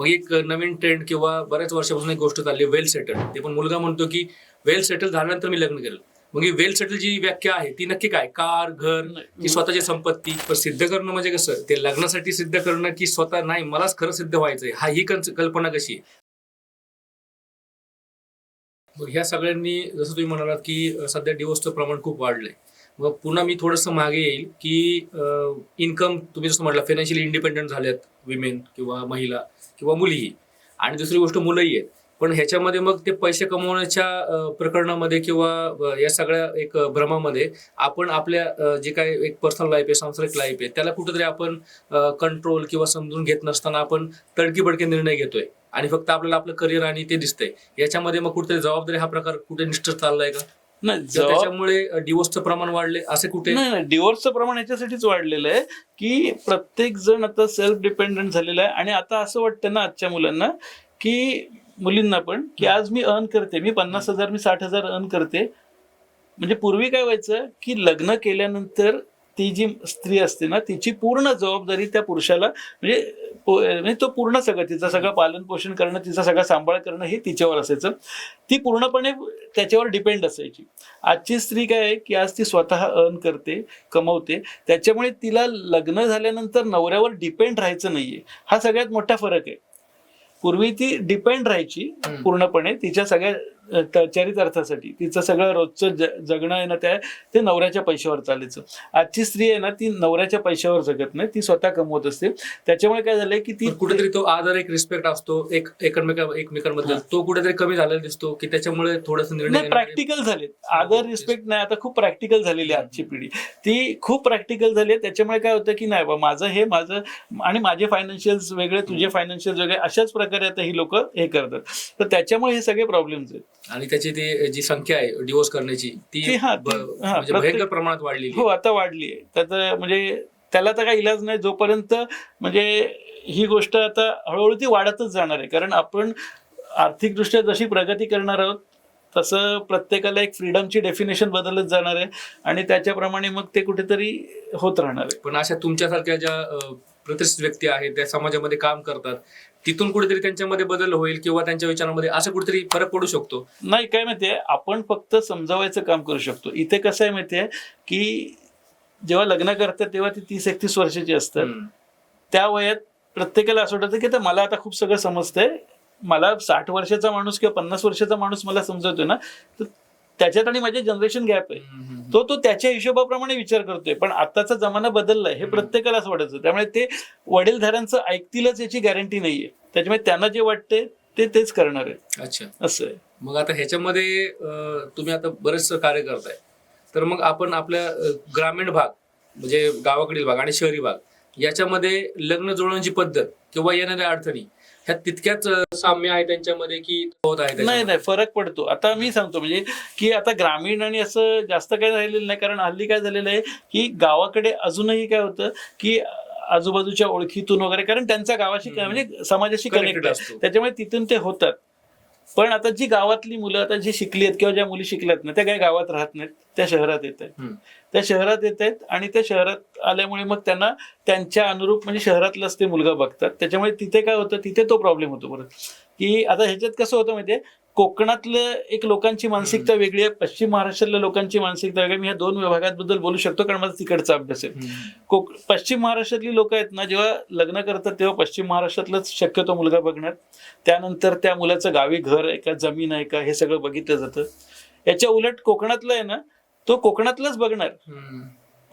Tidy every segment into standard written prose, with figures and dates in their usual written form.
मग एक नवीन ट्रेंड किंवा बऱ्याच वर्षापासून एक गोष्ट चालली वेल सेटल. ते पण मुलगा म्हणतो की वेल सेटल झाल्यानंतर मी लग्न केलं. मग ही वेल सेटल जी व्याख्या आहे ती नक्की काय? कार, घर की स्वतःची संपत्ती? पण सिद्ध करणं म्हणजे कसं? ते लग्नासाठी सिद्ध करणं की स्वतः नाही मलाच खरं सिद्ध व्हायचंय, हा ही कल्पना कशी आहे? मग ह्या सगळ्यांनी जसं तुम्ही म्हणालात की सध्या डिवोर्सचं प्रमाण खूप वाढलंय. मग पुन्हा मी थोडंसं मागे येईल की इन्कम तुम्ही जसं म्हटलं फायनान्शियली इंडिपेंडंट झाल्यात विमेन किंवा महिला किंवा मुलीही, आणि दुसरी गोष्ट मुलंही आहेत. पण ह्याच्यामध्ये मग ते पैसे कमवण्याच्या प्रकरणामध्ये किंवा या सगळ्या एक भ्रमामध्ये आपण आपल्या जे काही एक पर्सनल लाईफ आहे, सांसारिक लाईफ आहे, त्याला कुठेतरी आपण कंट्रोल किंवा समजून घेत नसताना आपण तडकीबडके निर्णय घेतोय आणि फक्त आपल्याला आपलं करिअर आणि ते दिसतंय. याच्यामध्ये मग कुठेतरी जबाबदारी हा प्रकार कुठे निष्ठच चाललाय का? नाही, त्याच्यामुळे डिवोर्सचं प्रमाण वाढले असे कुठे? नाही, डिवोर्सचं प्रमाण याच्यासाठीच वाढलेलं आहे की प्रत्येक जण आता सेल्फ डिपेंडंट झालेला आहे. आणि आता असं वाटतं ना आजच्या मुलांना की मुलींना पण की आज मी अर्न करते, मी 50,000 मी 60,000 अर्न करते. म्हणजे पूर्वी काय व्हायचं की लग्न केल्यानंतर ती जी स्त्री असते ना तिची पूर्ण जबाबदारी त्या पुरुषाला म्हणजे तो पूर्ण सगळं तिचं सगळं पालन पोषण करणं, तिचा सगळा सांभाळ करणं हे तिच्यावर असायचं. ती पूर्णपणे त्याच्यावर डिपेंड असायची. आजची स्त्री काय आहे की आज ती स्वतः अर्न करते, कमवते, त्याच्यामुळे तिला लग्न झाल्यानंतर नवऱ्यावर डिपेंड राहायचं नाहीये. हा सगळ्यात मोठा फरक आहे. पूर्वी ती डिपेंड राहायची पूर्णपणे तिच्या सगळ्या चरितार्थासाठी. तिचं सगळं रोजचं जगणं आहे ना ते नवऱ्याच्या पैशावर चालायचं. आजची स्त्री आहे ना ती नवऱ्याच्या पैशावर जगत नाही, ती स्वतः कमवत असते. त्याच्यामुळे काय झालंय की ती कुठेतरी तो आदर, एक रिस्पेक्ट असतो एकमेकांबद्दल, तो कुठेतरी कमी झालेला दिसतो की त्याच्यामुळे थोडंसं निर्णय प्रॅक्टिकल झाले. आदर रिस्पेक्ट नाही, आता खूप प्रॅक्टिकल झालेली आहे आजची पिढी. ती खूप प्रॅक्टिकल झाली आहे. त्याच्यामुळे काय होतं की नाही बा माझं आणि माझे फायनान्शियल्स वेगळे, तुझे फायनान्शियल वेगळे, अशाच प्रकारे आता ही लोक हे करतात. तर त्याच्यामुळे हे सगळे प्रॉब्लेम्स आहेत. आणि त्याची ती जी संख्या आहे डिवोर्स करण्याची ती म्हणजे भयंकर प्रमाणात वाढली. हो, आता वाढली आहे. त्याचं म्हणजे त्याला तर काही इलाज नाही जोपर्यंत म्हणजे ही गोष्ट आता हळूहळू ती वाढतच जाणार आहे. कारण आपण आर्थिकदृष्ट्या जशी प्रगती करणार आहोत तसं प्रत्येकाला एक फ्रीडमची डेफिनेशन बदलत जाणार आहे आणि त्याच्याप्रमाणे मग ते कुठेतरी होत राहणार आहे. पण अशा तुमच्यासारख्या ज्या प्रतिष्ठित व्यक्ती आहेत त्या समाजामध्ये काम करतात, तिथून कुठेतरी त्यांच्यामध्ये बदल होईल किंवा त्यांच्या विचारांमध्ये असं कुठेतरी फरक पडू शकतो? नाही, काय माहितीये, आपण फक्त समजावायचं काम करू शकतो. इथे कसं आहे माहितीये की जेव्हा लग्न करतात तेव्हा ती 30-31 वर्षाची असतात. त्या वयात प्रत्येकाला असं वाटतं की मला आता खूप सगळं समजतंय, मला 60 वर्षाचा माणूस किंवा 50 वर्षाचा माणूस मला समजवतोय ना, तर त्याच्यात आणि माझे जनरेशन गॅप आहे. तो त्याच्या हिशोबाप्रमाणे विचार करतोय. पण आताचा जमाना बदललाय हे प्रत्येकालाच वाटायचं. त्यामुळे ते वडीलधाऱ्यांचं ऐकतीलच याची गॅरंटी नाहीये. त्याच्यामुळे त्यांना जे वाटते तेच करणार आहे. अच्छा, असं आहे. मग आता ह्याच्यामध्ये तुम्ही आता बरेचसं कार्य करताय, तर मग आपण आपल्या ग्रामीण भाग म्हणजे गावाकडील भाग आणि शहरी भाग याच्यामध्ये लग्न जुळवण्याची पद्धत किंवा येणाऱ्या अडचणी ह्या तितक्याच साम्य आहे त्यांच्यामध्ये की होत आहे? नाही, फरक पडतो. आता मी सांगतो म्हणजे की आता ग्रामीण आणि असं जास्त काही राहिलेलं नाही. कारण हल्ली काय झालेलं आहे की गावाकडे अजूनही काय होतं की आजूबाजूच्या ओळखीतून वगैरे, कारण त्यांचा गावाशी म्हणजे समाजाशी कनेक्ट असतो, त्याच्यामुळे तिथून ते होतात. पण आता जी गावातली मुलं आता जी शिकली आहेत किंवा ज्या मुली शिकल्यात ना त्या काही गावात राहत नाहीत, त्या शहरात येत आहेत. त्या शहरात येत आहेत आणि त्या शहरात आल्यामुळे मग त्यांना त्यांच्या अनुरूप म्हणजे शहरातलाच ते मुलगा बघतात. त्याच्यामुळे तिथे काय होतं, तिथे तो प्रॉब्लेम होतो परत की आता ह्याच्यात कसं होतं माहितीये, कोकणातलं एक लोकांची मानसिकता वेगळी आहे, पश्चिम महाराष्ट्रातल्या लोकांची मानसिकता वेगळी. मी ह्या दोन विभागांबद्दल बोलू शकतो कारण माझा तिकडचा अभ्यास आहे. पश्चिम महाराष्ट्रातली लोक आहेत ना, जेव्हा लग्न करतात तेव्हा पश्चिम महाराष्ट्रातलंच शक्यतो मुलगा बघणार. त्यानंतर त्या मुलाचं गावी घर आहे का, जमीन आहे का, हे सगळं बघितलं जातं. याच्या उलट कोकणातलं आहे ना, तो कोकणातलंच बघणार,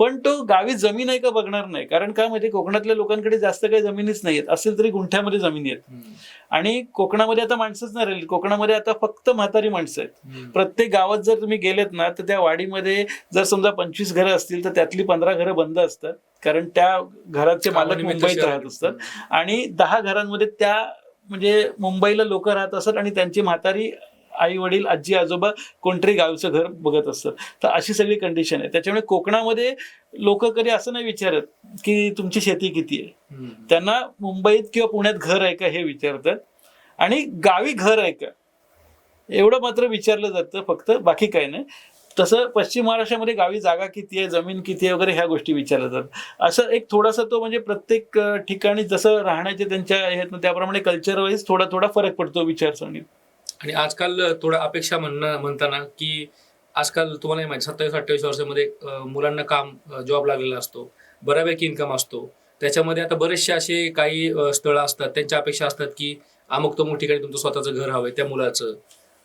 पण तो गावी जमीन आहे का बघणार नाही. कारण काय माहिती, कोकणातल्या लोकांकडे जास्त काही जमिनीच नाहीयेत, असेल तरी गुंठ्यामध्ये जमिनी आहेत. आणि कोकणामध्ये आता माणसंच नाही राहिली, कोकणामध्ये आता फक्त म्हातारी माणसं आहेत. प्रत्येक गावात जर तुम्ही गेलेत ना तर त्या वाडीमध्ये जर समजा 25 घरं असतील तर त्यातली 15 घरं बंद असतात, कारण त्या घराचे मालक मुंबईत राहत असतात. आणि 10 घरांमध्ये त्या म्हणजे मुंबईला लोक राहत असतात आणि त्यांची म्हातारी आई वडील आजी आजोबा कोणतरी गावचं घर बघत असतं. तर अशी सगळी कंडिशन आहे. त्याच्यामुळे कोकणामध्ये लोक कधी असं नाही विचारत की तुमची शेती किती आहे, त्यांना मुंबईत किंवा पुण्यात घर आहे का हे विचारतात आणि गावी घर आहे का एवढं मात्र विचारलं जातं फक्त, बाकी काही नाही. तसं पश्चिम महाराष्ट्रामध्ये गावी जागा किती आहे, जमीन किती आहे वगैरे ह्या गोष्टी विचारल्या जातात. असं एक थोडासा तो म्हणजे प्रत्येक ठिकाणी जसं राहण्याचे त्यांच्या ह्यातनं त्याप्रमाणे कल्चर वाईज थोडा थोडा फरक पडतो विचारसरणीत. आणि आजकाल थोडं अपेक्षा म्हणताना की आजकाल तुम्हाला माहिती 27-28 वर्षामध्ये मुलांना काम जॉब लागलेला असतो, बऱ्यापैकी इन्कम असतो. त्याच्यामध्ये आता बरेचसे असे काही स्थळं असतात, त्यांच्या अपेक्षा असतात की अमुक तमुक ठिकाणी तुमचं स्वतःचं घर हवंय त्या मुलाचं,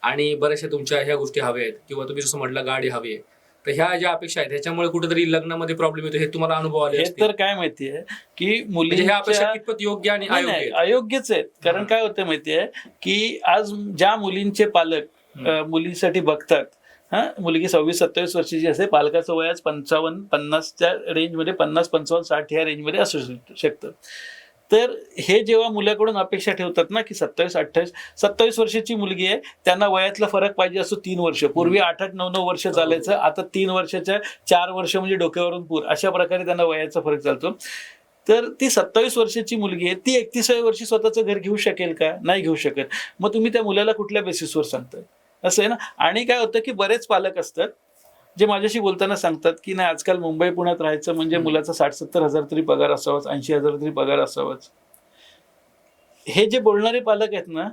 आणि बऱ्याचशा तुमच्या ह्या गोष्टी हव्या आहेत, किंवा तुम्ही जसं म्हटलं गाडी हवी आहे. तर ह्या ज्या अपेक्षा आहेत ह्याच्यामुळे कुठेतरी लग्नामध्ये प्रॉब्लेम येतो. हे तुम्हाला अनुभव आले हे असतील. तर काय माहितीये की म्हणजे ह्या अपेक्षा मुलींच्या कितपत योग्य आणि नाही, अयोग्य नाही, आहेत? अयोग्यच आहेत. कारण काय होतं माहितीये की आज ज्या मुलींचे पालक मुलीसाठी बघतात, मुलगी 26-27 वर्षाची असते, पालकाचं वय आज 55-50च्या रेंजमध्ये, 50-55-60 ह्या रेंजमध्ये असू शकतं. तर हे जेव्हा मुलाकडून अपेक्षा ठेवतात ना की 27 वर्षाची मुलगी आहे, त्यांना वयातला फरक पाहिजे असतो 3 वर्ष. पूर्वी 8-8, 9-9 वर्ष चालायचं, आता 3 वर्षाच्या 4 वर्ष म्हणजे डोक्यावरून पूर, अशा प्रकारे त्यांना वयाचा फरक चालतो. तर ती 27 वर्षाची मुलगी आहे, ती 31व्या वर्षी स्वतःचं घर घेऊ शकेल का? नाही घेऊ शकत. मग तुम्ही त्या मुलाला कुठल्या बेसिसवर सांगताय? असं आहे ना. आणि काय होतं की बरेच पालक असतात जे माझ्याशी बोलताना सांगतात की नाही, आजकाल मुंबई पुण्यात राहायचं म्हणजे मुलाचा 60-70 हजार तरी पगार असावाच, 80 हजार तरी पगार असावाच. हे जे बोलणारे पालक आहेत ना,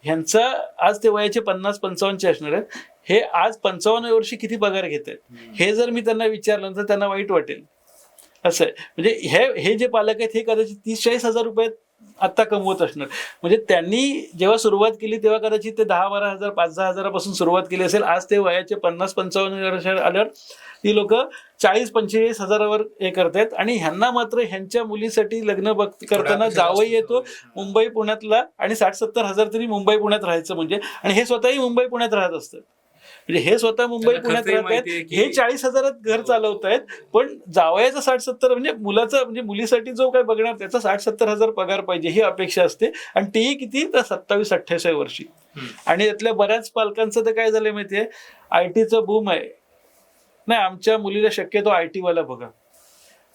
ह्यांचा आज ते वयाचे 50-55 असणार आहेत, हे आज 55 वर्षी किती पगार घेत आहेत हे जर मी त्यांना विचारलं तर त्यांना वाईट वाटेल. असं आहे. म्हणजे हे जे पालक आहेत हे कदाचित 30-40 हजार रुपये आता कमवत असणार. म्हणजे त्यांनी जेव्हा सुरुवात केली तेव्हा कदाचित ते 10-12 हजार, 5-10 हजारापासून सुरुवात केली असेल. आज ते वयाचे 50-55 वर्ष आल्यावर ती लोक 40-45 हजारावर हे करतायत. आणि ह्यांना मात्र ह्यांच्या मुलीसाठी लग्न करताना जावई येतो मुंबई पुण्यातला, आणि 60-70 हजार तरी मुंबई पुण्यात राहायचं म्हणजे, आणि हे स्वतःही मुंबई पुण्यात राहत असतात. म्हणजे हे स्वतः मुंबई पुण्यात राहत आहेत, हे 40 हजारात घर चालवत आहेत, पण जावयाचा 60-70 म्हणजे मुलाचा म्हणजे मुलीसाठी जो काय बघणार त्याचा 60-70 हजार पगार पाहिजे ही अपेक्षा असते. आणि तेही किती तर 27-28 वर्षी. आणि यातल्या बऱ्याच पालकांचं तर काय झालंय माहितीये, आयटीचं बूम आहे, नाही आमच्या मुलीला शक्यतो आयटी वाला बघा.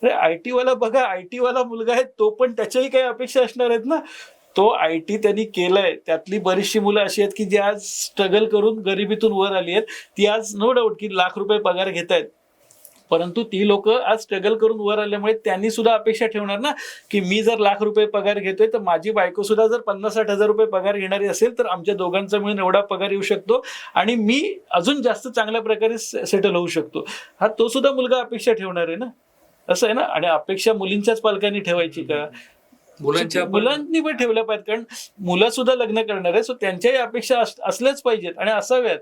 अरे आयटी वाला बघा, आयटी वाला मुलगा आहे तो, पण त्याच्याही काही अपेक्षा असणार आहेत ना. तो आयटी त्यांनी केलंय, त्यातली बरीचशी मुलं अशी आहेत की जी आज स्ट्रगल करून गरिबीतून वर आली आहेत. ती आज नो डाऊट की लाख रुपये पगार घेत आहेत, परंतु ती लोक आज स्ट्रगल करून वर आल्यामुळे त्यांनी सुद्धा अपेक्षा ठेवणार ना की मी जर लाख रुपये पगार घेतोय तर माझी बायको सुद्धा जर 50-60 हजार रुपये पगार घेणारी असेल तर आमच्या दोघांचा मिळून एवढा पगार येऊ शकतो आणि मी अजून जास्त चांगल्या प्रकारे सेटल होऊ शकतो. हा तो सुद्धा मुलगा अपेक्षा ठेवणार आहे ना. असं आहे ना. आणि अपेक्षा मुलींच्याच पालकांनी ठेवायची का? मुलांनी पण ठेवल्या पाहिजेत, कारण मुलं सुद्धा लग्न करणार आहे, सो त्यांच्याही अपेक्षा असल्याच पाहिजेत आणि असाव्यात.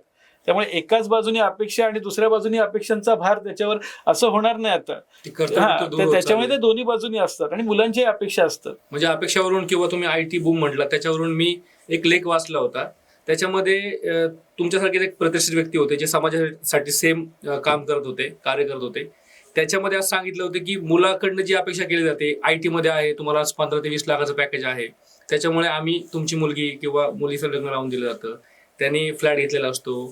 त्यामुळे एकाच बाजूने अपेक्षा आणि दुसऱ्या बाजूने अपेक्षांचा भार त्याच्यावर असं होणार नाही आता. त्याच्यामुळे ते दोन्ही बाजूनी असतात आणि मुलांच्याही अपेक्षा असतात. म्हणजे अपेक्षावरून, किंवा तुम्ही आयटी बूम म्हटला त्याच्यावरून मी एक लेख वाचला होता. त्याच्यामध्ये तुमच्यासारखे एक प्रतिष्ठित व्यक्ती होते जे समाजासाठी सेम काम करत होते, कार्य करत होते. त्याच्यामध्ये असं सांगितलं होतं की मुलाकडनं जी अपेक्षा केली जाते, आयटी मध्ये आहे, तुम्हाला 15 ते 20 लाखाचं पॅकेज आहे, त्याच्यामुळे आम्ही तुमची मुलगी किंवा मुलीचं लग्न लावून दिलं जातं, त्यांनी फ्लॅट घेतलेला असतो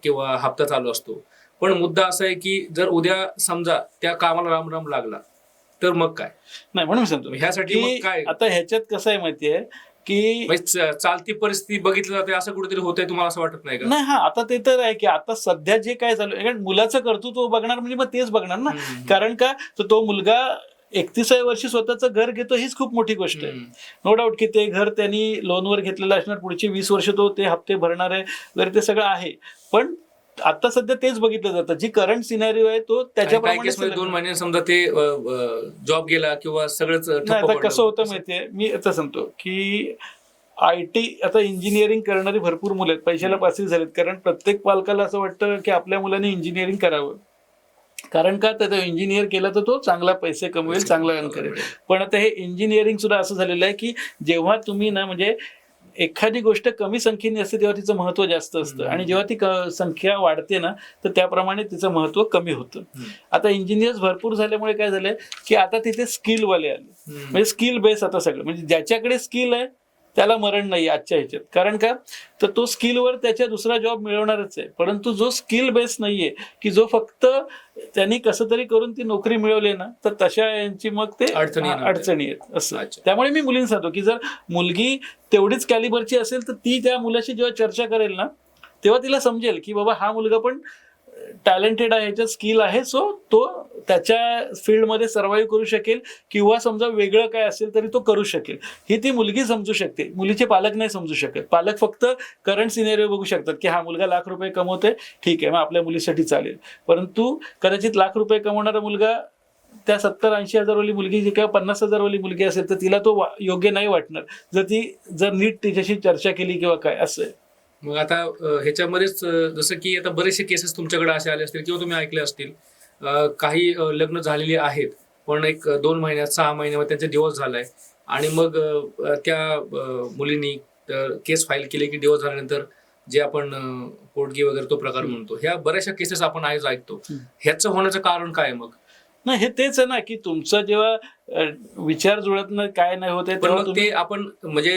किंवा हप्ता चालू असतो. पण मुद्दा असा आहे की जर उद्या समजा त्या कामाला रामराम लागला तर मग काय? नाही, म्हणून सांगतो ह्यासाठी मग काय? आता ह्याच्यात कसं आहे माहितीये की चालती परिस्थिती बघितली जाते असं कुठेतरी होतंय, तुम्हाला असं वाटत नाही का? नाही, हा आता ते तर आहे की आता सध्या जे काय चालू आहे, कारण मुलाचं कर्तृत्व बघणार म्हणजे मग तेच बघणार ना. कारण का तो मुलगा 31व्या वर्षी स्वतःचं घर घेतो हीच खूप मोठी गोष्ट आहे. नो डाऊट की ते घर त्यांनी लोनवर घेतलेलं असणार, पुढची 20 वर्ष तो ते हप्ते भरणार आहे वगैरे, ते सगळं आहे. पण आता सध्या तेच बघितलं जातं, जी करंट सिनारिओ आहे तो त्याच्याप्रमाणे 2 महिने समजा ते जॉब गेला किंवा सगळंच. आता कसं होतं माहितीये, मी आता सांगतो की आयटी आता इंजिनिअरिंग करणारी भरपूर मुलं आहेत, पैशाला पासील झालेत. कारण प्रत्येक पालकाला असं वाटतं की आपल्या मुलाने इंजिनिअरिंग करावं, कारण का तर इंजिनियर केला तर तो चांगला पैसे कमवेल, चांगला अर्न करेल. पण आता हे इंजिनिअरिंग सुद्धा असं झालेलं आहे की जेव्हा तुम्ही ना म्हणजे एखादी गोष्ट कमी संख्येने असते तेव्हा तिचं महत्व जास्त असतं, आणि जेव्हा ती संख्या वाढते ना तर त्याप्रमाणे तिचं महत्व कमी होतं. आता इंजिनियर्स भरपूर झाल्यामुळे काय झालंय की आता तिथे स्किलवाले आले, म्हणजे स्किल बेस आता सगळं, म्हणजे ज्याच्याकडे स्किल आहे त्याला मरण नाही आजच्या ह्याच्यात. कारण का तर तो स्किलवर त्याच्या दुसरा जॉब मिळवणारच आहे. परंतु जो स्किल बेस नाहीये की जो फक्त त्यांनी कसं तरी करून ती नोकरी मिळवली ना, तर तशा यांची मग ते अडचणी आहेत असं. त्यामुळे मी मुलींना सांगतो की जर मुलगी तेवढीच कॅलिबरची असेल तर ती त्या मुलाशी जेव्हा चर्चा करेल ना तेव्हा तिला समजेल की बाबा हा मुलगा पण टॅलेंटेड आहे, ह्याच्यात स्किल आहे, सो तो त्याच्या फील्डमध्ये सर्व्हाइव्ह करू शकेल किंवा समजा वेगळं काय असेल तरी तो करू शकेल. ही ती मुलगी समजू शकते, मुलीचे पालक नाही समजू शकत. पालक फक्त करंट सिनेरिओ बघू शकतात की हा मुलगा ₹1,00,000 कमवतोय, ठीक आहे, मग आपल्या मुलीसाठी चालेल. परंतु कदाचित ₹1,00,000 कमवणारा मुलगा त्या 70-80 हजारवाली मुलगी जी किंवा 50,000 वाली मुलगी असेल तर तिला तो योग्य नाही वाटणार जर नीट तिच्याशी चर्चा केली किंवा काय असं आहे. मग आता ह्याच्यामध्येच जसं की आता बरेचसे केसेस तुमच्याकडे असे आले असतील किंवा तुम्ही ऐकले असतील, काही लग्न झालेली आहेत पण एक 2 महिन्यात 6 महिन्यामध्ये त्यांचा डिवोर्स झालाय आणि मग त्या मुलींनी केस फाईल केली की डिवोर्स झाल्यानंतर जे आपण पोटगी वगैरे तो प्रकार म्हणतो, ह्या बऱ्याचशा केसेस आपण आज ऐकतो. ह्याचं होण्याचं कारण काय मग? नाही, हे तेच आहे ना की तुमचं जेव्हा विचार जुळत नाही, काय नाही होत आहे, पण तेव्हा मग ते आपण म्हणजे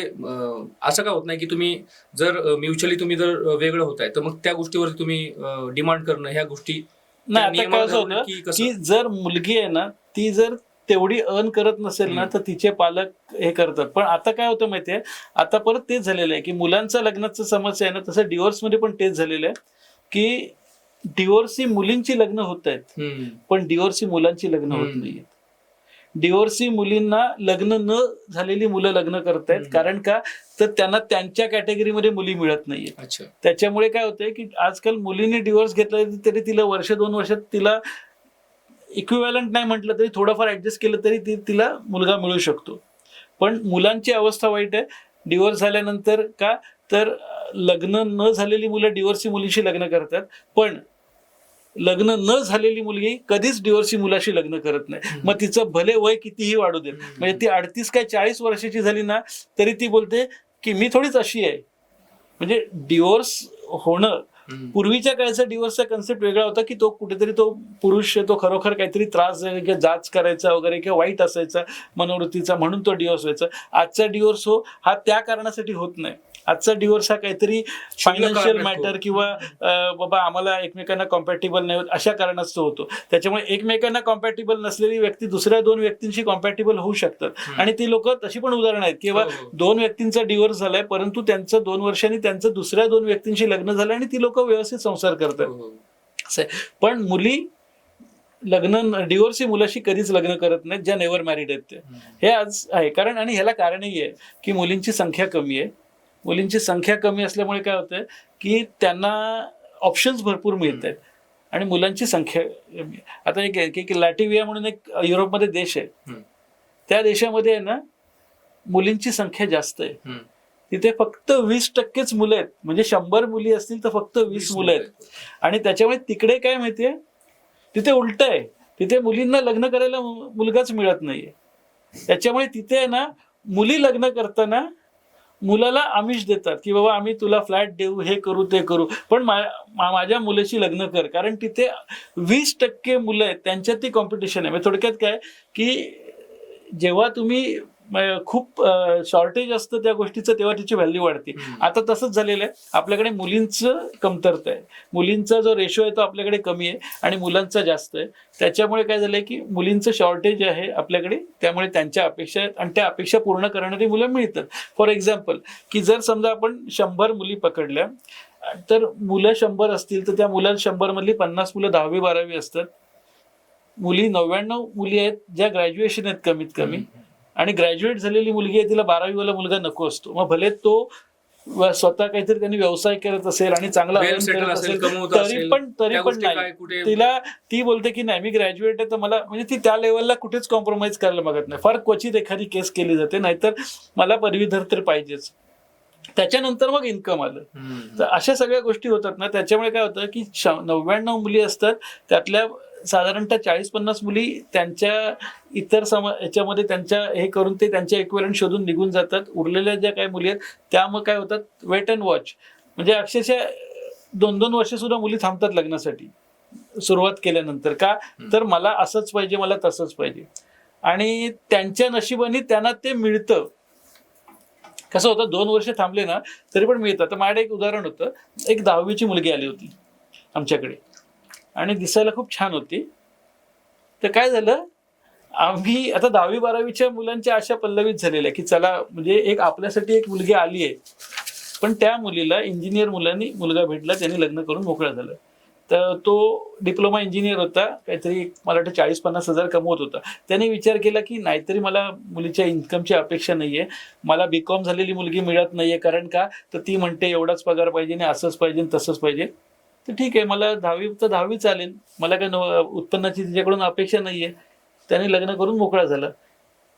असं का होत नाही की तुम्ही जर म्युच्युअली तुम्ही जर वेगळं होताय तर मग त्या गोष्टीवर तुम्ही डिमांड करणं ह्या गोष्टी नाही. आता काय असं होतं की जर मुलगी आहे ना ती जर तेवढी अर्न करत नसेल ना तर तिचे पालक हे करतात. पण आता काय होतं माहितीये, आता परत तेच झालेलं आहे की मुलांचं लग्नाचं समस्या आहे ना, तसं डिवोर्समध्ये पण तेच झालेलं आहे की डिवोर्सी मुलींची लग्न होत आहेत पण डिवोर्सी मुलांची लग्न होत नाहीयेत. डिवोर्सी मुलींना लग्न न झालेली मुलं लग्न करतायत. कारण का, तर त्यांना त्यांच्या कॅटेगरीमध्ये मुली मिळत नाहीये. त्याच्यामुळे काय होतंय की आजकाल मुलींनी डिवोर्स घेतला तरी तिला 1-2 वर्षात तिला इक्विव्हॅलंट नाही म्हटलं तरी थोडंफार ऍडजस्ट केलं तरी तिला मुलगा मिळू शकतो. पण मुलांची अवस्था वाईट आहे. डिवोर्स झाल्यानंतर का, तर लग्न न झालेली मुलं डिवोर्सी मुलीशी लग्न करतात, पण लग्न न झालेली मुलगी कधीच डिवोर्सी मुलाशी लग्न करत नाही. मग तिचं भले वय कितीही वाढू देत, म्हणजे ती 38 काय 40 वर्षाची झाली ना तरी ती बोलते की मी थोडीच अशी आहे. म्हणजे डिवोर्स होणं, पूर्वीच्या काळचा डिवोर्सचा कन्सेप्ट वेगळा होता की तो कुठेतरी तो पुरुष तो खरोखर काहीतरी त्रास किंवा जाच करायचा वगैरे किंवा वाईट असायचा मनोवृत्तीचा, म्हणून तो डिवोर्स व्हायचा. आजचा डिवोर्स हा त्या कारणासाठी होत नाही. आजचा डिवोर्स हा काहीतरी फायनान्शियल मॅटर किंवा बाबा आम्हाला एकमेकांना कॉम्पॅटिबल नाही होत अशा कारणास्तव होतो. त्याच्यामुळे एकमेकांना कॉम्पॅटिबल नसलेली व्यक्ती दुसऱ्या 2 व्यक्तींशी कॉम्पॅटिबल होऊ शकतात. आणि ती लोक तशी पण उदाहरणं आहेत किंवा 2 व्यक्तींचा डिवोर्स झालाय परंतु त्यांचं 2 वर्षांनी त्यांचं दुसऱ्या 2 व्यक्तींशी लग्न झालं आणि ती लोक व्यवस्थित संसार करतात. पण मुली डिवोर्सी मुलाशी कधीच लग्न करत नाहीत ज्या नेव्हर मॅरिड आहेत ते. हे आज आहे कारण, आणि ह्याला कारणही आहे की मुलींची संख्या कमी आहे. मुलींची संख्या कमी असल्यामुळे काय होतंय की त्यांना ऑप्शन्स भरपूर मिळत आहेत आणि मुलांची संख्या कमी. आता एक लॅटिव्हिया म्हणून एक युरोपमध्ये देश आहे, त्या देशामध्ये आहे ना मुलींची संख्या जास्त आहे. तिथे फक्त 20%च मुलं आहेत. म्हणजे 100 मुली असतील तर फक्त 20 मुलं आहेत. आणि त्याच्यामुळे तिकडे काय माहितीये, तिथे उलट आहे. तिथे मुलींना लग्न करायला मुलगाच मिळत नाहीये. त्याच्यामुळे तिथे आहे ना मुली लग्न करताना मुलाला आमिष देतात की बाबा आम्ही तुला फ्लॅट देऊ, हे करू ते करू, पण माझ्या मुलीशी लग्न कर. कारण तिथे 20% मुलं आहेत, त्यांच्यात ती कॉम्पिटिशन आहे. थोडक्यात काय की जेव्हा तुम्ही खूप शॉर्टेज असतं त्या गोष्टीचं तेव्हा तिची व्हॅल्यू वाढते. आता तसंच झालेलं आहे. आपल्याकडे मुलींचं कमतरता आहे, मुलींचा जो रेशो आहे तो आपल्याकडे कमी आहे आणि मुलांचा जास्त आहे. त्याच्यामुळे काय झालंय की मुलींचं शॉर्टेज आहे आपल्याकडे, त्यामुळे त्यांच्या अपेक्षा आहेत आणि त्या अपेक्षा पूर्ण करणारी मुलं मिळतात. फॉर एक्झाम्पल की जर समजा आपण 100 मुली पकडल्या तर मुलं 100 असतील तर त्या मुलं 100 मधली 50 मुलं 10वी-12वी असतात. मुली 99 मुली आहेत ज्या ग्रॅज्युएशन आहेत कमीत कमी, आणि ग्रॅज्युएट झालेली मुलगी आहे तिला 12वी वाला मुलगा नको असतो. मग भले तो स्वतः काहीतरी त्यांनी व्यवसाय करत असेल आणि चांगला करत असेल तरी पण नाही, तिला ती बोलते की नाही मी ग्रॅज्युएट आहे तर मला, म्हणजे ती त्या लेवलला कुठेच कॉम्प्रोमाइज करायला मागत नाही. फार क्वचित एखादी केस केली जाते, नाहीतर मला पदवीधर तर पाहिजेच. त्याच्यानंतर मग इन्कम आलं. तर अशा सगळ्या गोष्टी होतात ना. त्याच्यामुळे काय होतं की 99 मुली असतात, त्यातल्या साधारणतः 40-50 मुली त्यांच्या इतर याच्यामध्ये त्यांच्या हे करून ते त्यांच्या इक्विव्हॅलंट शोधून निघून जातात. उरलेल्या ज्या काही मुली आहेत त्या मग काय होतात, वेट अँड वॉच. म्हणजे अक्षरशः 2-2 वर्ष सुद्धा मुली थांबतात लग्नासाठी सुरुवात केल्यानंतर. का, तर मला असंच पाहिजे, मला तसंच पाहिजे. आणि त्यांच्या नशिबाने त्यांना ते मिळतं. कसं होतं, 2 वर्ष थांबले ना तरी पण मिळतं. तर माझ्याकडे एक उदाहरण होतं. एक 10वीची मुलगी आली होती आमच्याकडे आणि दिसायला खूप छान होती. तर काय झालं, आम्ही आता 10वी-12वीच्या मुलांच्या अशा पल्लवीत झालेल्या की चला म्हणजे एक आपल्यासाठी एक मुलगी आली आहे, पण त्या मुलीला इंजिनियर मुलगा भेटला, त्यांनी लग्न करून मोकळा झाला. तर तो डिप्लोमा इंजिनियर होता, काहीतरी मला वाटतं 40-50 हजार कमवत होता. त्याने विचार केला की नाहीतरी मला मुलीच्या इन्कमची अपेक्षा नाहीये, मला बीकॉम झालेली मुलगी मिळत नाहीये. कारण का, तर ती म्हणते एवढाच पगार पाहिजे आणि असंच पाहिजे तसंच पाहिजे. तर ठीक आहे, मला 10वी तर 10वी चालेल, मला काय उत्पन्नाची तिच्याकडून अपेक्षा नाहीये. त्याने लग्न करून मोकळा झाला.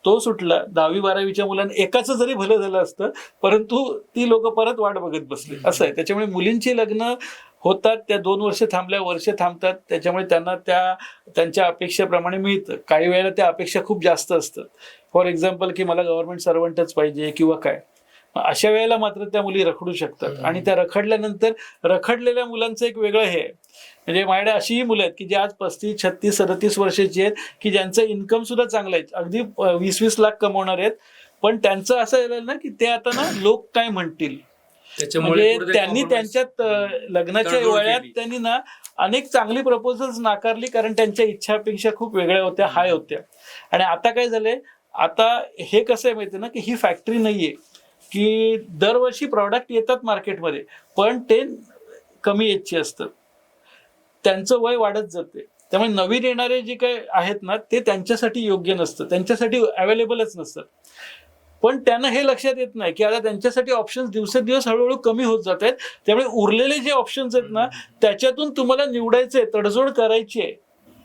तो सुटला. 10वी-12वीच्या मुलांना एकाचं जरी भलं झालं असतं, परंतु ती लोक परत वाट बघत बसली. असं आहे. त्याच्यामुळे मुलींची लग्न होतात, त्या 2 वर्ष थांबल्या, वर्ष थांबतात, त्याच्यामुळे त्यांना त्यांच्या अपेक्षेप्रमाणे मिळतं. काही वेळेला त्या अपेक्षा खूप जास्त असतात. फॉर एक्झाम्पल की मला गव्हर्नमेंट सर्वंटच पाहिजे किंवा काय. अशा वेळेला मात्र त्या मुली रखडू शकतात. आणि त्या रखडल्यानंतर रखडलेल्या मुलांचं एक वेगळं हे आहे. म्हणजे माझ्याकडे अशीही मुलं आहेत की जे आज 35, 36, 37 वर्षाची आहेत, की ज्यांचं इन्कम सुद्धा चांगलं आहे, अगदी 20-20 लाख कमवणार आहेत. पण त्यांचं असं झालं ना की ते आता ना लोक काय म्हणतील, म्हणजे त्यांनी त्यांच्यात लग्नाच्या वयात त्यांनी ना अनेक चांगली प्रपोजल्स नाकारली, कारण त्यांच्या इच्छापेक्षा खूप वेगळ्या होत्या, हाय होत्या. आणि आता काय झालंय, आता हे कसं आहे माहिती ना, की ही फॅक्टरी नाहीये की दरवर्षी प्रॉडक्ट येतात मार्केटमध्ये, पण ते कमी एजचे असतात, त्यांचं वय वाढत जाते. त्यामुळे नवीन येणारे जे काही आहेत ना, ते त्यांच्यासाठी योग्य नसतं, त्यांच्यासाठी अवेलेबलच नसतं. पण त्यांना हे लक्षात येत नाही की आता त्यांच्यासाठी ऑप्शन्स दिवसेंदिवस हळूहळू कमी होत जात आहेत. त्यामुळे उरलेले जे ऑप्शन्स आहेत ना, त्याच्यातून तुम्हाला निवडायचे, तडजोड करायची आहे.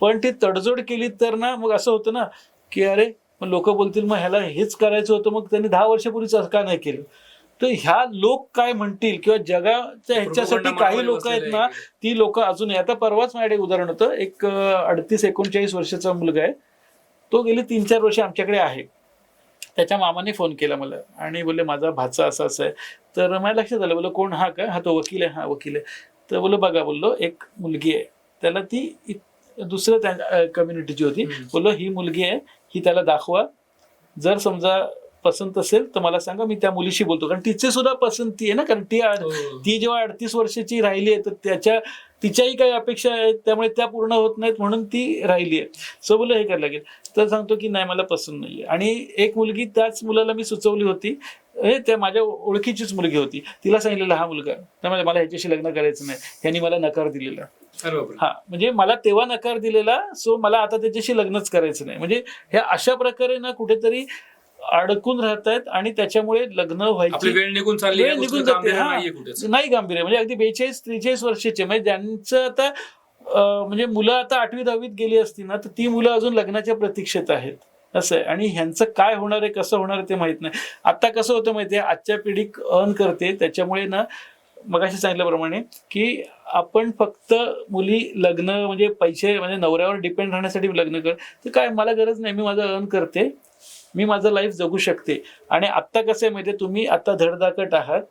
पण ती तडजोड केली तर ना मग असं होतं ना की अरे मग लोक बोलतील मग ह्याला हेच करायचं होतं, मग त्यांनी 10 वर्षापूर्वीच का नाही केलं. तर ह्या लोक काय म्हणतील किंवा जगाच्या ह्याच्यासाठी काही लोक आहेत ना, ती लोक अजूनही. आता परवाच माझ्याकडे उदाहरण होतं, एक 38-39 वर्षाचा मुलगा आहे, तो गेली 3-4 वर्ष आमच्याकडे आहे. त्याच्या मामाने फोन केला मला आणि बोलले माझा भाचा असा असं आहे. तर माझ्या लक्षात आलं, बोललो कोण, हा का, हा तो वकील आहे, हा वकील आहे. तर बोललो बघा, बोललो एक मुलगी आहे, त्याला ती दुसऱ्या त्या कम्युनिटीची होती. बोललो ही मुलगी आहे, ही त्याला दाखवा, जर समजा पसंत असेल तर मला सांगा, मी त्या मुलीशी बोलतो. कारण तिचे सुद्धा पसंती आहे ना, कारण ती जेव्हा 38 वर्षाची राहिली आहे तर तिच्याही काही अपेक्षा आहेत, त्यामुळे त्या पूर्ण होत नाहीत म्हणून ती राहिली आहे. सो बोललो हे करायला लागेल. तर सांगतो की नाही मला पसंत नाहीये. आणि एक मुलगी त्याच मुलाला मी सुचवली होती, त्या माझ्या ओळखीचीच मुलगी होती, तिला सांगितलेलं हा मुलगा, त्यामुळे मला ह्याच्याशी लग्न करायचं नाही, ह्यांनी मला नकार दिलेला. हा, म्हणजे मला तेव्हा नकार दिलेला, सो मला आता त्याच्याशी लग्नच करायचं नाही. म्हणजे हे अशा प्रकारे ना कुठेतरी अडकून राहतायत आणि त्याच्यामुळे लग्न व्हायची वेळ निघून चालली, वेळ निघून जाते. नाही गांभीर्य, म्हणजे अगदी 42-43 वर्षाचे, म्हणजे ज्यांचं आता म्हणजे मुलं आता 8वी-10वीत गेली असती ना, तर ती मुलं अजून लग्नाच्या प्रतीक्षेत आहेत. असं आहे. आणि ह्यांचं काय होणार आहे, कसं होणार आहे ते माहित नाही. आता कसं होतं माहितीये, आजच्या पिढी अर्न करते, त्याच्यामुळे ना मगाशी सांगितल्याप्रमाणे की आपण फक्त मुली लग्न म्हणजे पैसे म्हणजे नवऱ्यावर डिपेंड राहण्यासाठी लग्न कर, तर काय मला गरज नाही, मी माझं अर्न करते, मी माझं लाईफ जगू शकते. आणि आत्ता कसं आहे माहितीये, तुम्ही आता धडधाकट आहात,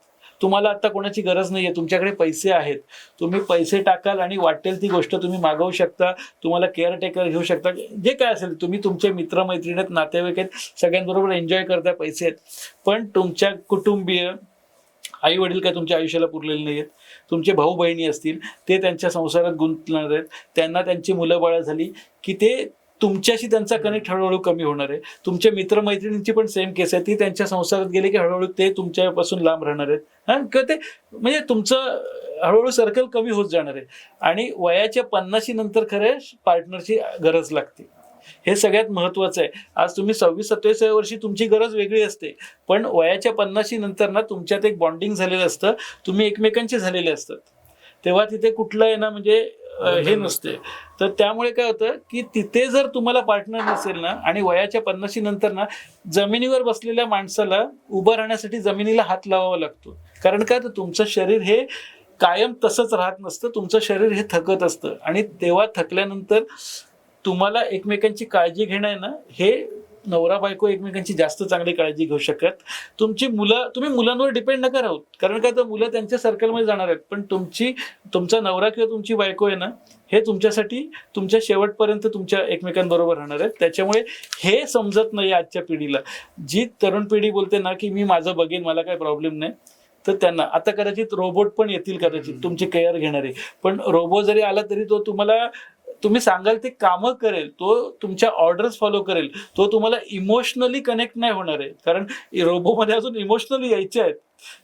तुम्हाला आता कोणाची गरज नाहीये, तुमच्याकडे पैसे आहेत, तुम्ही पैसे टाकाल आणि वाटेल ती गोष्ट तुम्ही मागवू शकता, तुम्हाला केअरटेकर घेऊ शकता, जे काय असेल, तुम्ही तुमचे मित्रमैत्रिणी आहेत, नातेवाईक आहेत, सगळ्यांबरोबर एन्जॉय करता, पैसे आहेत. पण तुमच्या कुटुंबीय आई वडील काय तुमच्या आयुष्याला पुरलेले नाही आहेत, तुमचे भाऊ बहिणी असतील ते त्यांच्या संसारात गुंतणार आहेत, त्यांना त्यांची मुलं बाळं झाली की ते तुमच्याशी त्यांचा कनेक्ट हळूहळू कमी होणार आहे. तुमच्या मित्रमैत्रिणींची पण सेम केस आहे, ती त्यांच्या संसारात गेली की हळूहळू ते तुमच्यापासून लांब राहणार आहेत. किंवा ते म्हणजे तुमचं हळूहळू सर्कल कमी होत जाणार आहे. आणि वयाच्या 50 नंतर खरं पार्टनरची गरज लागते, हे सगळ्यात महत्वाचं आहे. आज तुम्ही 26-27 वर्षी तुमची गरज वेगळी असते, पण वयाच्या 50 नंतर ना तुमच्यात एक बॉन्डिंग झालेलं असतं, तुम्ही एकमेकांचे झालेले असतात, तेव्हा तिथे कुठलं आहे ना म्हणजे हे नसते. तर त्यामुळे काय होतं की तिथे जर तुम्हाला पार्टनर नसेल ना, आणि वयाच्या 50 नंतर ना जमिनीवर बसलेल्या माणसाला उभं राहण्यासाठी जमिनीला हात लावावा लागतो. कारण काय, तर तुमचं शरीर हे कायम तसंच राहत नसतं, तुमचं शरीर हे थकत असतं. आणि तेव्हा थकल्यानंतर तुम्हाला एकमेकांची काळजी घेणं आहे ना, हे नवरा बायको एकमेकांची जास्त चांगली काळजी घेऊ शकत. तुमची मुलं, तुम्ही मुलांवर डिपेंड नका राहू, कारण काय तर मुलं त्यांच्या सर्कलमध्ये जाणार आहेत, पण तुमचा नवरा किंवा तुमची बायको आहे ना, हे तुमच्यासाठी तुमच्या शेवटपर्यंत तुमच्या एकमेकांबरोबर राहणार आहेत. त्याच्यामुळे हे समजत नाही आजच्या पिढीला. जी तरुण पिढी बोलते ना की मी माझं बघेन, मला काही प्रॉब्लेम नाही, तर त्यांना आता कदाचित रोबोट पण येतील, कदाचित तुमची केअर घेणारे, पण रोबो जरी आला तरी तो तुम्हाला तुम्ही सांगाल ते कामं करेल, तो तुमच्या ऑर्डर्स फॉलो करेल, तो तुम्हाला इमोशनली कनेक्ट नाही होणार आहे, कारण रोबोमध्ये अजून इमोशनली यायचे आहेत.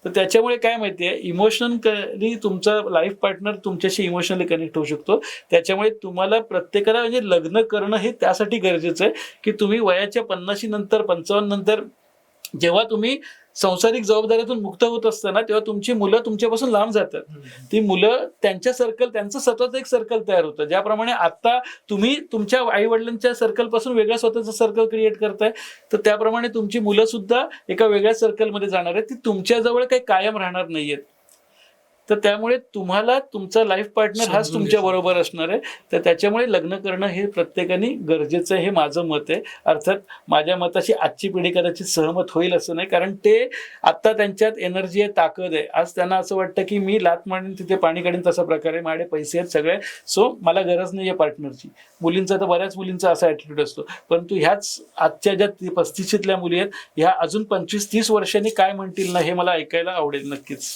तर त्याच्यामुळे काय माहितीये, इमोशनली तुमचा लाईफ पार्टनर तुमच्याशी इमोशनली कनेक्ट होऊ शकतो. त्याच्यामुळे तुम्हाला प्रत्येकाला म्हणजे लग्न करणं हे त्यासाठी गरजेचं आहे की तुम्ही वयाच्या 50 नंतर 55 नंतर जेव्हा तुम्ही संसारिक जबाबदारीतून मुक्त होत असताना तेव्हा तुमची मुलं तुमच्यापासून लांब जातात. ती मुलं त्यांच्या सर्कल, त्यांचं स्वतःचं एक सर्कल तयार होतं. ज्याप्रमाणे आता तुम्ही तुमच्या आई वडिलांच्या सर्कल पासून वेगळं स्वतःचं सर्कल क्रिएट करताय, तर त्याप्रमाणे तुमची मुलं सुद्धा एका वेगळ्या सर्कलमध्ये जाणार आहेत. ती तुमच्याजवळ काही कायम राहणार नाहीयेत. तर त्यामुळे तुम्हाला तुमचा लाईफ पार्टनर हाच तुमच्या बरोबर असणार आहे. तर त्याच्यामुळे लग्न करणं हे प्रत्येकाने गरजेचं आहे, हे माझं मत आहे. अर्थात माझ्या मताशी आजची पिढी कदाचित सहमत होईल असं नाही, कारण ते आता त्यांच्यात एनर्जी आहे, ताकद आहे. आज त्यांना असं वाटतं की मी लात मारीन तिथे पाणी काढीन, तसा प्रकारे माझ्याकडे पैसे आहेत सगळे, सो मला गरज नाही आहे पार्टनरची. मुलींचा तर बऱ्याच मुलींचा असा ॲटिट्यूड असतो. परंतु ह्याच आजच्या ज्या 35शीतल्या मुली आहेत, ह्या अजून 25-30 वर्षांनी काय म्हणतील ना, हे मला ऐकायला आवडेल नक्कीच.